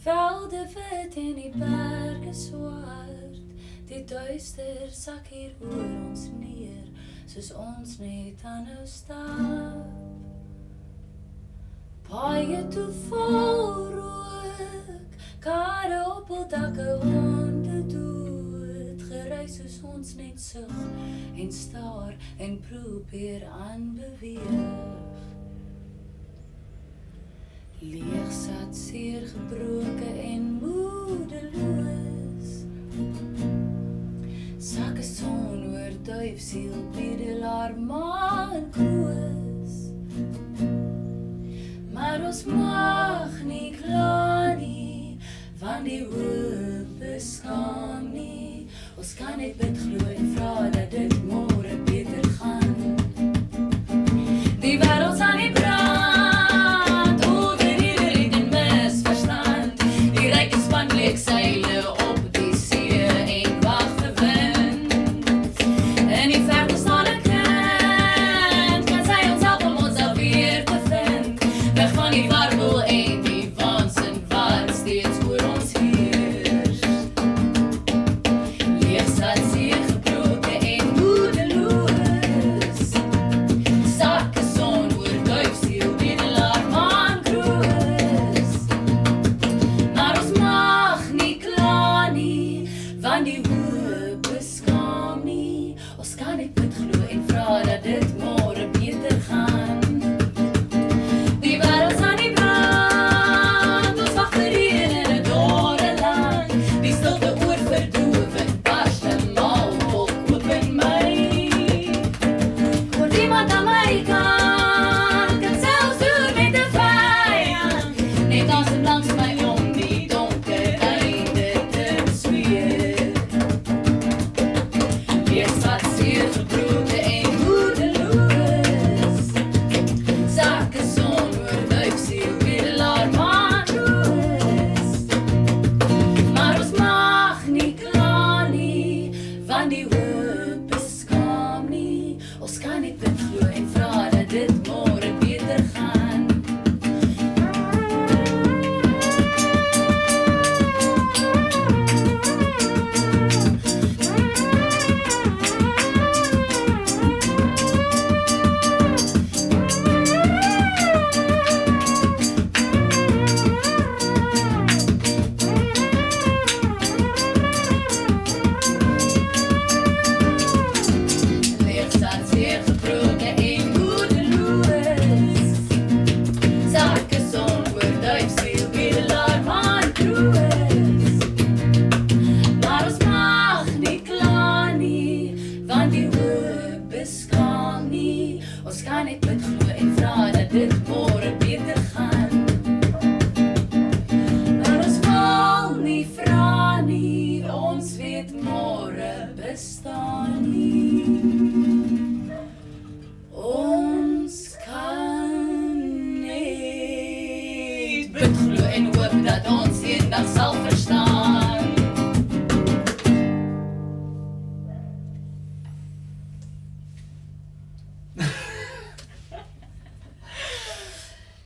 Velde wit en die berge swart, die duister sak hier oor ons neer, soos ons net aanhou stap. Paaie toe vol rook, karre op hul dakke, honde dood, gereis soos ons net sug en staar en probeer aanbeweeg. Leeg sat, seer gebroke en moedeloos. Sakke son oor duifsiel, bedelaar, maan kroos. Maar ons mag nie kla nie, want die hoop beskaam nie. Ons kan net bid glo en vra dat dit môre beter gaan. Die wêreld sal nie brand. Ek seile op die see en wag vir wind. In die verte staan 'n kind, kan sy ons help om ons alweer te vind. Weg van die warboel en die waansin wat steeds oor ons heers. Leeg sat, seer gebroke en moedeloos. Sakke son oor duifsiel, bedelaar, maan kroos. Maar ons want die hoop beskaam nie. Ons kan net bid glo en vra dat dit môre beter gaan. Die wêreld sal nie brand, ons wag vir reën in 'n dorre land. Die stilte oorverdowend, barste mal volk oop in my. Word iemand aan my kant, kan selfs doen met 'n vyand. Net asem langs my om die donker einde te sweer. Seer gebroke en moedeloos. Sakke son oor duifsiel, bedelaar, maan kroos. Maar ons mag nie kla nie, want die hoop beskaam nie. Ons kan net bid glo en vra dat dit môre beter gaan. Ons kan net bid glo en vra dat dit môre beter gaan. Maar ons wil nie vra nie, ons weet môre bestaan nie. Ons kan net bid glo en hoop dat ons eendag sal